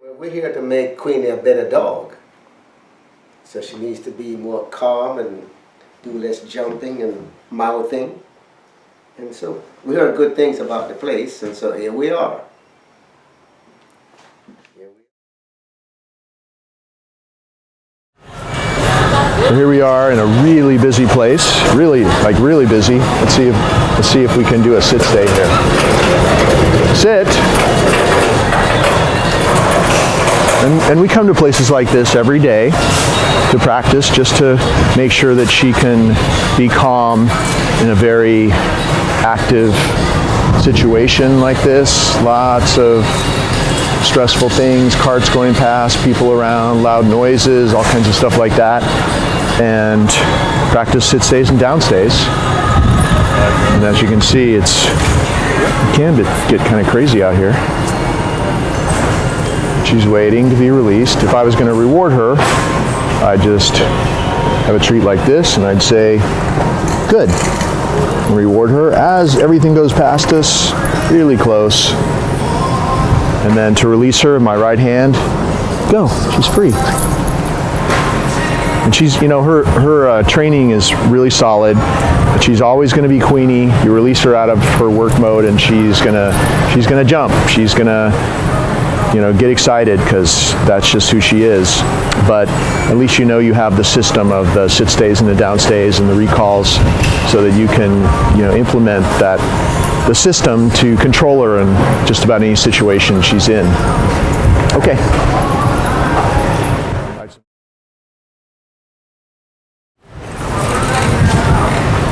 Well, we're here to make Queenie a better dog. So she needs to be more calm and do less jumping and mouthing. And so we heard good things about the place, and so here we are. So here we are in a really busy place, really busy. Let's see if we can do a sit stay here. Sit. And we come to places like this every day to practice, just to make sure that she can be calm in a very active situation like this. Lots of stressful things, carts going past, people around, loud noises, all kinds of stuff like that. And practice sit stays and down stays. And as you can see, it can get kind of crazy out here. She's waiting to be released. If I was going to reward her, I'd just have a treat like this and I'd say, good. And reward her as everything goes past us, really close. And then to release her in my right hand, go, she's free. And she's, her training is really solid. She's always going to be Queenie. You release her out of her work mode and she's gonna jump. She's gonna get excited because that's just who she is. But at least you have the system of the sit stays and the down stays and the recalls so that you can, implement the system to control her in just about any situation she's in. Okay.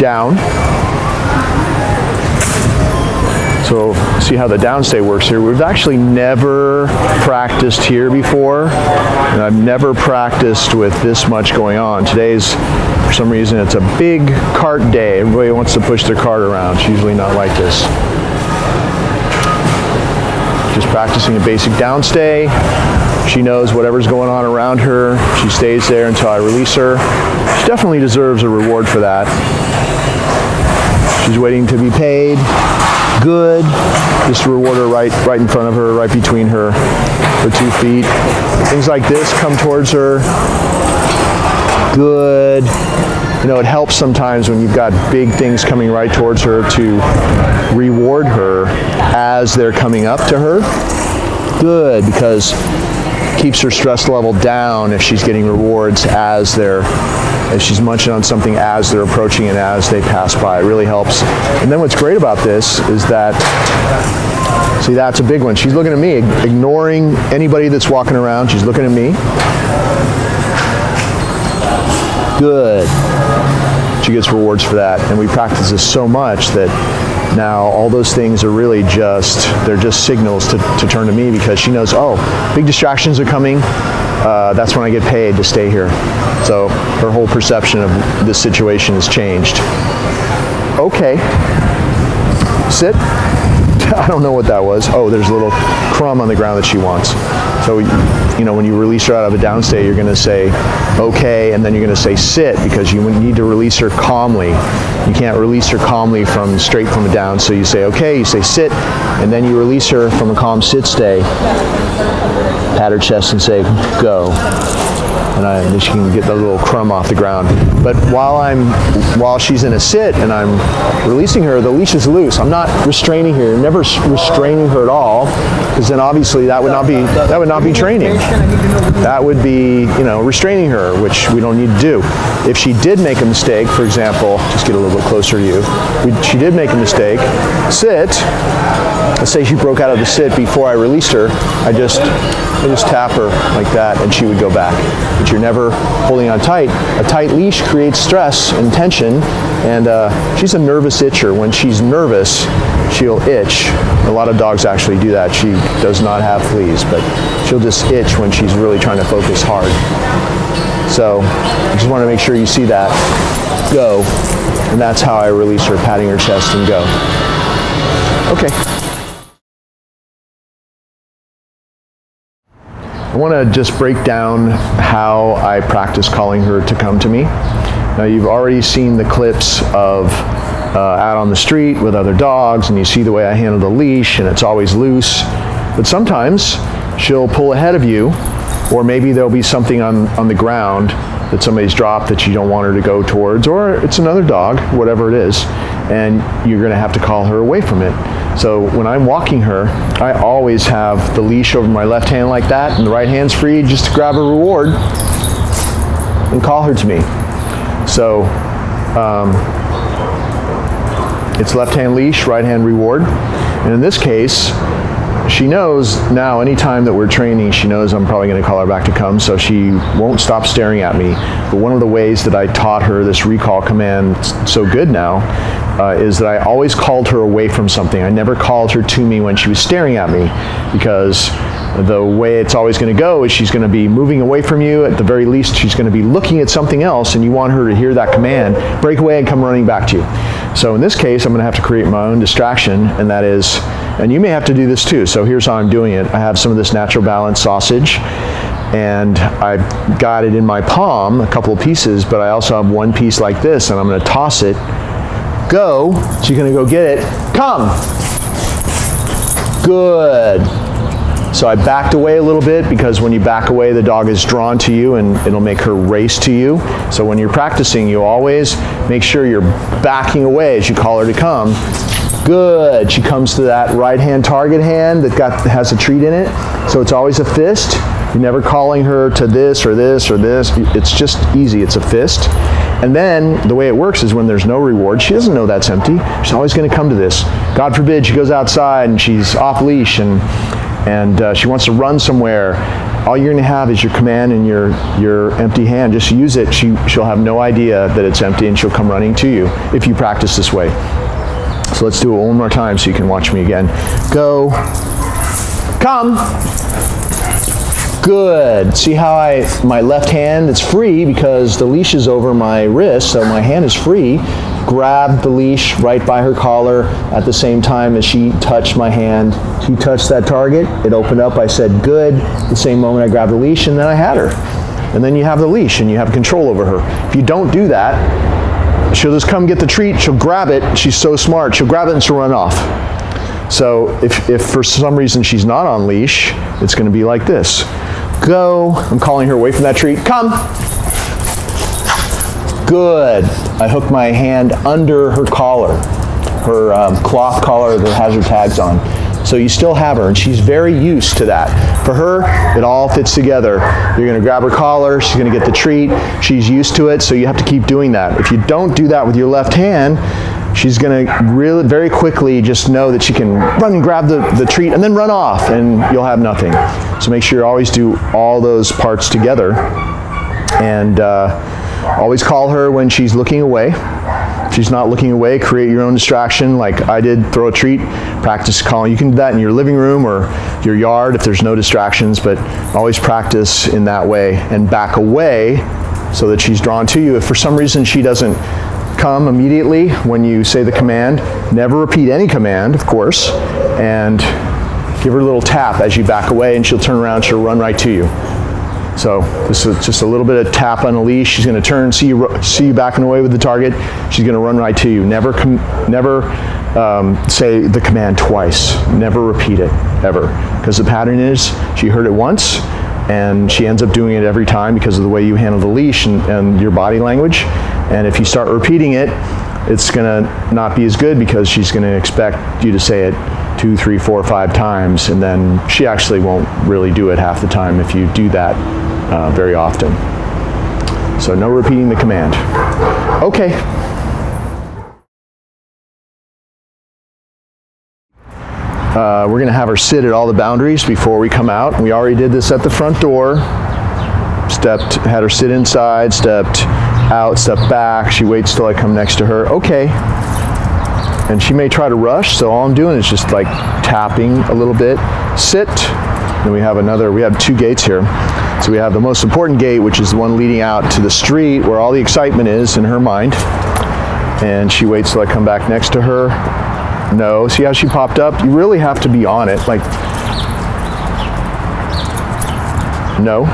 Down. So see how the downstay works here. We've actually never practiced here before, and I've never practiced with this much going on. Today's, for some reason, it's a big cart day. Everybody wants to push their cart around. It's usually not like this. Just practicing a basic downstay. She knows whatever's going on around her. She stays there until I release her. She definitely deserves a reward for that. She's waiting to be paid. Good. Just reward her right in front of her, right between her 2 feet. Things like this come towards her. Good. It helps sometimes when you've got big things coming right towards her to reward her as they're coming up to her. Good, because it keeps her stress level down if she's getting rewards as she's munching on something as they're approaching and as they pass by. It really helps. And then what's great about this is that, see, that's a big one. She's looking at me, ignoring anybody that's walking around. She's looking at me. Good. She gets rewards for that. And we practice this so much that now all those things are really they're just signals to turn to me, because she knows, oh, big distractions are coming. That's when I get paid to stay here. So her whole perception of this situation has changed. Okay. Sit. I don't know what that was. Oh, there's a little crumb on the ground that she wants. So, when you release her out of a downstay, you're going to say, okay, and then you're going to say sit, because you need to release her calmly. You can't release her calmly straight from a down. So you say, okay, you say sit, and then you release her from a calm sit stay. Pat her chest and say, go. And then she can get the little crumb off the ground. But while she's in a sit and I'm releasing her, the leash is loose. I'm not restraining her. I'm never restraining her at all, because then obviously that would not be training. That would be restraining her, which we don't need to do. If she did make a mistake, for example, just get a little bit closer to you. She did make a mistake. Sit. Let's say she broke out of the sit before I released her. I just tap her like that, and she would go back. But you're never holding on tight. A tight leash creates stress and tension, and she's a nervous itcher. When she's nervous, she'll itch. A lot of dogs actually do that. She does not have fleas, but she'll just itch when she's really trying to focus hard. So I just want to make sure you see that. Go. And that's how I release her, patting her chest and go. Okay. I want to just break down how I practice calling her to come to me. Now, you've already seen the clips of out on the street with other dogs, and you see the way I handle the leash, and it's always loose. But sometimes she'll pull ahead of you, or maybe there'll be something on the ground that somebody's dropped that you don't want her to go towards, or it's another dog, whatever it is, and you're going to have to call her away from it. So when I'm walking her, I always have the leash over my left hand like that, and the right hand's free just to grab a reward and call her to me. So it's left hand leash, right hand reward. And in this case, she knows now anytime that we're training, she knows I'm probably going to call her back to come, so she won't stop staring at me. But one of the ways that I taught her this recall command so good now is that I always called her away from something. I never called her to me when she was staring at me, because the way it's always going to go is she's going to be moving away from you. At the very least, she's going to be looking at something else, and you want her to hear that command, break away and come running back to you. So in this case, I'm going to have to create my own distraction, and that is, and you may have to do this too, so here's how I'm doing it. I have some of this Natural Balance sausage, and I've got it in my palm, a couple of pieces, but I also have one piece like this, and I'm going to toss it. Go. She's going to go get it. Come. Good. So I backed away a little bit, because when you back away, the dog is drawn to you and it'll make her race to you. So when you're practicing, you always make sure you're backing away as you call her to come. Good. She comes to that right hand target hand that has a treat in it. So it's always a fist. You're never calling her to this or this or this. It's just easy. It's a fist. And then the way it works is when there's no reward, she doesn't know that's empty. She's always going to come to this. God forbid she goes outside and she's off leash and she wants to run somewhere. All you're going to have is your command and your empty hand. Just use it. She'll have no idea that it's empty, and she'll come running to you if you practice this way. So let's do it one more time so you can watch me again. Go. Come. Good. See how my left hand, it's free because the leash is over my wrist, so my hand is free. Grab the leash right by her collar at the same time as she touched my hand. She touched that target, it opened up, I said good. The same moment I grabbed the leash, and then I had her. And then you have the leash and you have control over her. If you don't do that, she'll just come get the treat, she'll grab it, she's so smart, she'll grab it and she'll run off. So if for some reason she's not on leash, it's going to be like this. Go. I'm calling her away from that treat. Come. Good. I hook my hand under her collar, her cloth collar that has her tags on. So you still have her, and she's very used to that. For her, it all fits together. You're going to grab her collar, she's going to get the treat, she's used to it, so you have to keep doing that. If you don't do that with your left hand, she's going to really very quickly just know that she can run and grab the treat and then run off, and you'll have nothing. So make sure you always do all those parts together, and always call her when she's looking away. If she's not looking away, create your own distraction like I did, throw a treat, practice calling. You can do that in your living room or your yard if there's no distractions, but always practice in that way and back away so that she's drawn to you. If for some reason she doesn't come immediately when you say the command, never repeat any command, of course, and give her a little tap as you back away, and she'll turn around, she'll run right to you. So this is just a little bit of tap on a leash. She's going to turn, see you backing away with the target. She's going to run right to you. Never say the command twice. Never repeat it, ever. Because the pattern is she heard it once, and she ends up doing it every time because of the way you handle the leash and your body language. And if you start repeating it, it's going to not be as good because she's going to expect you to say it 2, 3, 4, 5 times, and then she actually won't really do it half the time if you do that very often. So no repeating the command. Okay. We're going to have her sit at all the boundaries before we come out. We already did this at the front door. Had her sit inside, stepped out, stepped back. She waits till I come next to her. Okay. And she may try to rush, so all I'm doing is just like tapping a little bit. Sit. Then we have 2 gates here. So we have the most important gate, which is the one leading out to the street where all the excitement is in her mind. And she waits till I come back next to her. No, see how she popped up? You really have to be on it. Like, no.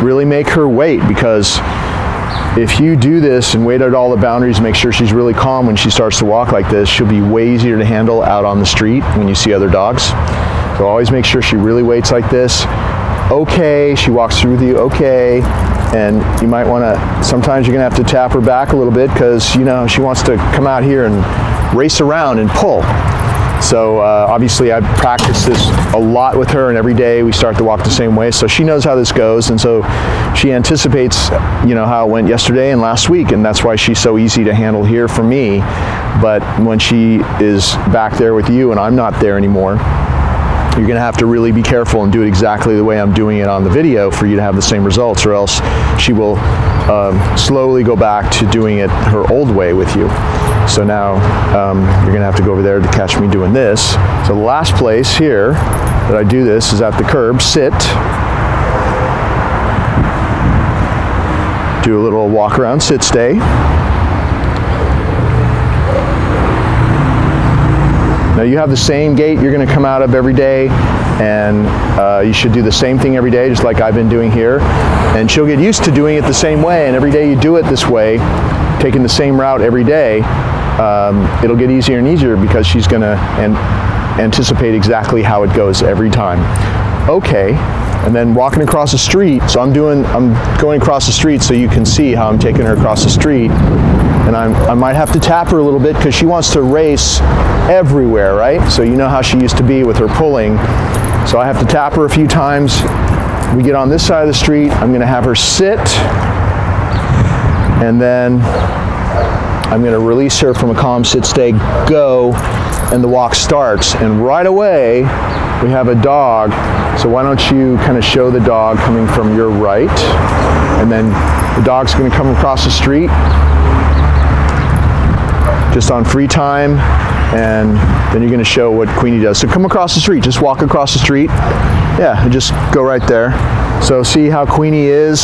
Really make her wait, because if you do this and wait at all the boundaries, make sure she's really calm when she starts to walk like this, she'll be way easier to handle out on the street when you see other dogs. So always make sure she really waits like this. Okay, she walks through with you, okay. And you might want to, sometimes you're going to have to tap her back a little bit because, you know, she wants to come out here and race around and pull. So obviously I practice this a lot with her, and every day we start to walk the same way. So she knows how this goes, and so she anticipates, you know, how it went yesterday and last week, and that's why she's so easy to handle here for me. But when she is back there with you and I'm not there anymore, you're going to have to really be careful and do it exactly the way I'm doing it on the video for you to have the same results, or else she will slowly go back to doing it her old way with you. So now you're going to have to go over there to catch me doing this. So the last place here that I do this is at the curb. Sit. Do a little walk around, sit, stay. Now you have the same gait you're going to come out of every day, and you should do the same thing every day, just like I've been doing here. And she'll get used to doing it the same way, and every day you do it this way, taking the same route every day, it'll get easier and easier because she's going to anticipate exactly how it goes every time. Okay, and then walking across the street. So I'm going across the street so you can see how I'm taking her across the street. And I might have to tap her a little bit because she wants to race everywhere, right? So you know how she used to be with her pulling. So I have to tap her a few times. We get on this side of the street. I'm going to have her sit, and then I'm going to release her from a calm sit, stay, go, and the walk starts. And right away, we have a dog. So why don't you kind of show the dog coming from your right, and then the dog's going to come across the street just on free time, and then you're going to show what Queenie does. So come across the street, just walk across the street. Yeah, and just go right there. So see how Queenie is,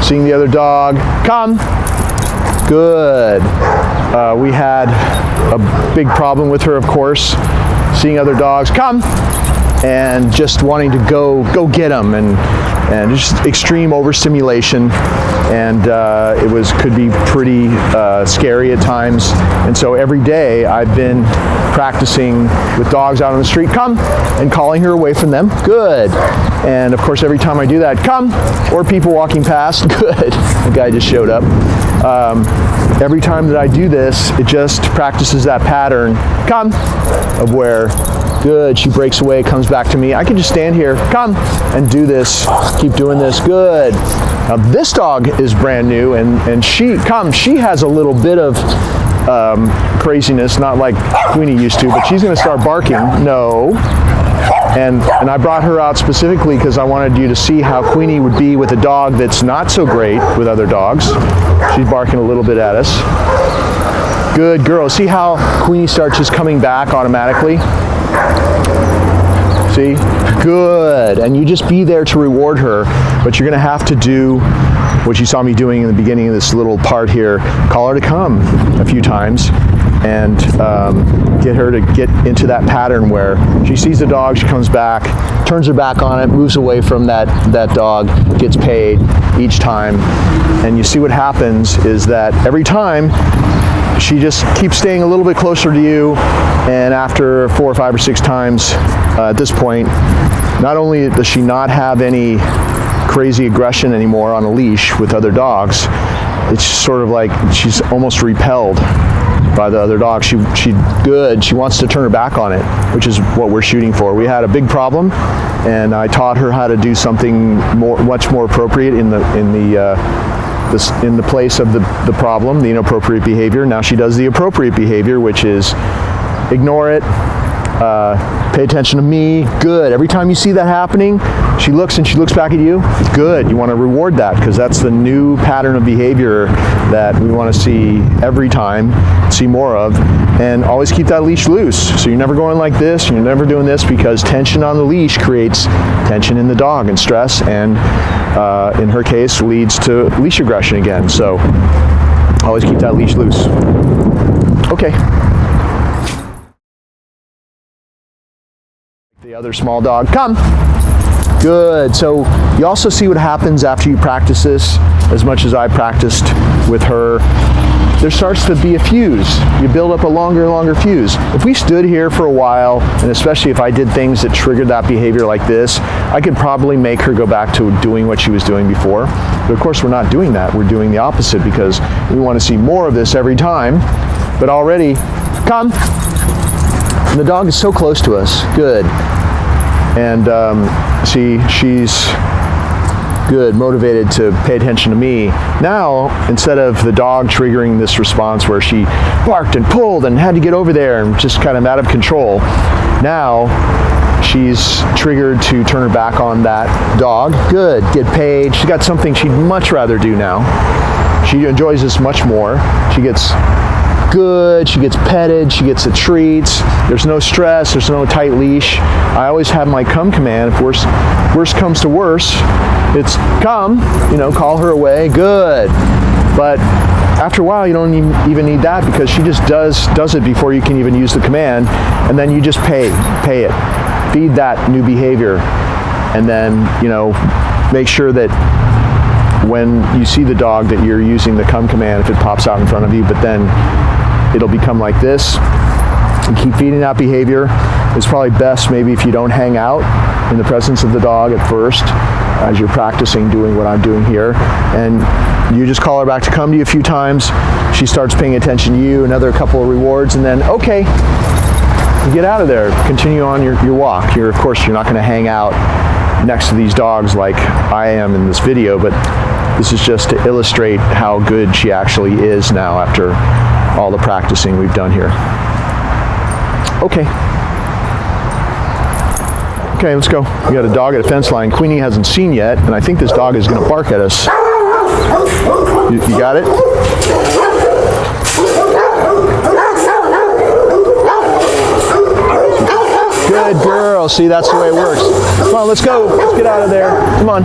seeing the other dog. Come. Good. We had a big problem with her, of course, seeing other dogs. Come. And just wanting to go get them, and just extreme overstimulation, and it could be pretty scary at times. And so every day I've been practicing with dogs out on the street, come, and calling her away from them. Good. And of course every time I do that, come, or people walking past. Good. The guy just showed up. Every time that I do this, it just practices that pattern, come, of where, good, she breaks away, comes back to me. I can just stand here, come, and do this, keep doing this, good. Now this dog is brand new, and she has a little bit of craziness, not like Queenie used to, but she's gonna start barking, no. And I brought her out specifically because I wanted you to see how Queenie would be with a dog that's not so great with other dogs. She's barking a little bit at us. Good girl. See how Queenie starts just coming back automatically? See? Good. And you just be there to reward her, but you're going to have to do what you saw me doing in the beginning of this little part here. Call her to come a few times, and get her to get into that pattern where she sees the dog, she comes back, turns her back on it, moves away from that dog, gets paid each time. And you see what happens is that every time she just keeps staying a little bit closer to you, and after 4 or 5 or 6 times at this point, not only does she not have any crazy aggression anymore on a leash with other dogs, it's sort of like she's almost repelled by the other dog. She wants to turn her back on it, which is what we're shooting for. We had a big problem, and I taught her how to do something much more appropriate in the place of the problem, the inappropriate behavior. Now she does the appropriate behavior, which is ignore it, pay attention to me. Good. Every time you see that happening, she looks back at you. Good. You want to reward that because that's the new pattern of behavior that we want to see every time, see more of, and always keep that leash loose. So you're never going like this, you're never doing this, because tension on the leash creates tension in the dog and stress, and in her case leads to leash aggression again. So always keep that leash loose. Okay. The other small dog, come. Good. So you also see what happens after you practice this, as much as I practiced with her. There starts to be a fuse. You build up a longer and longer fuse. If we stood here for a while, and especially if I did things that triggered that behavior like this, I could probably make her go back to doing what she was doing before. But of course, we're not doing that. We're doing the opposite because we want to see more of this every time. But already, come. And the dog is so close to us. Good. And see, she's good, motivated to pay attention to me. Now, instead of the dog triggering this response where she barked and pulled and had to get over there and just kind of out of control, now she's triggered to turn her back on that dog. Good, get paid. She's got something she'd much rather do now. She enjoys this much more. She gets good, she gets petted, she gets the treats, there's no stress, there's no tight leash. I always have my come command. If worse comes to worse, it's come, call her away, good. But after a while, you don't even need that because she just does it before you can even use the command, and then you just pay it, feed that new behavior, and then, make sure that when you see the dog that you're using the come command if it pops out in front of you, but then it'll become like this. And keep feeding that behavior. It's probably best maybe if you don't hang out in the presence of the dog at first as you're practicing doing what I'm doing here. And you just call her back to come to you a few times. She starts paying attention to you, another couple of rewards, and then, okay, you get out of there. Continue on your walk. Of course, you're not going to hang out next to these dogs like I am in this video, but this is just to illustrate how good she actually is now after all the practicing we've done here. Okay. Okay, let's go. We got a dog at a fence line Queenie hasn't seen yet, and I think this dog is going to bark at us. You got it? Good girl. See, that's the way it works. Come on, let's go. Let's get out of there. Come on.